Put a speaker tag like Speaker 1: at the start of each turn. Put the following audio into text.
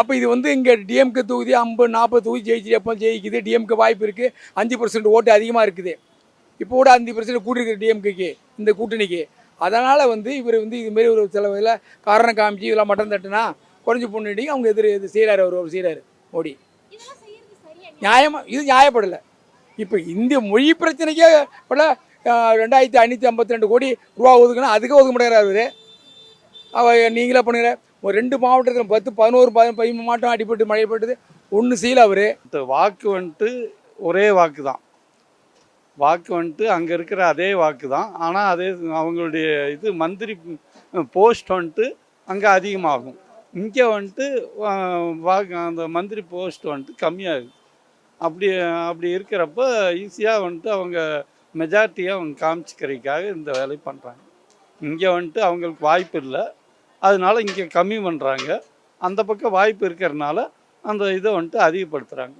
Speaker 1: அப்போ இது வந்து இங்கே டிஎம்கே தொகுதி 50 40 தொகுதி ஜெயிக்குது. டிஎம்கே வாய்ப்பு இருக்குது. 5% ஓட்டு அதிகமாக இருக்குது. இப்போ கூட 5% கூட்டிருக்கு டிஎம்கேக்கு, இந்த கூட்டணிக்கு. அதனால் வந்து இவர் வந்து இதுமாரி ஒரு சில இதில் காரணம் காமிச்சு இதெல்லாம் மட்டம் தட்டுனா குறைஞ்சி பொண்ணுடி அவங்க இது செய்கிறாரு. அவர் செய்கிறாரு மோடி. நியாயமாக இது நியாயப்படலை. இப்போ இந்த மொழி பிரச்சனைக்கே பல 2552 கோடி ரூபா ஒதுக்குன்னா அதுக்கு ஒதுக்க முடியாது. அவர் நீங்களே பண்ணுற ஒரு 2 மாவட்டத்தில் 10 11 13 மாவட்டம் அடிபட்டு மழைப்பட்டது ஒன்று செய்யல. அவர்
Speaker 2: வாக்கு வந்துட்டு ஒரே வாக்கு தான். வாக்கு வந்துட்டு அங்கே இருக்கிற அதே வாக்கு தான். ஆனால் அதே அவங்களுடைய இது மந்திரி போஸ்ட் வந்துட்டு அங்கே அதிகமாகும். இங்கே வந்துட்டு வாக்கு அந்த மந்திரி போஸ்ட் வந்துட்டு கம்மியாகுது. அப்படி இருக்கிறப்ப ஈஸியாக வந்துட்டு அவங்க மெஜாரிட்டியாக அவங்க காமிச்சிக்கிறதுக்காக இந்த வேலை பண்ணுறாங்க. இங்கே வந்துட்டு அவங்களுக்கு வாய்ப்பு இல்லை, அதனால இங்கே கம்மி பண்ணுறாங்க. அந்த பக்கம் வாய்ப்பு இருக்கிறதுனால அந்த இதை வந்துட்டு அதிகப்படுத்துகிறாங்க.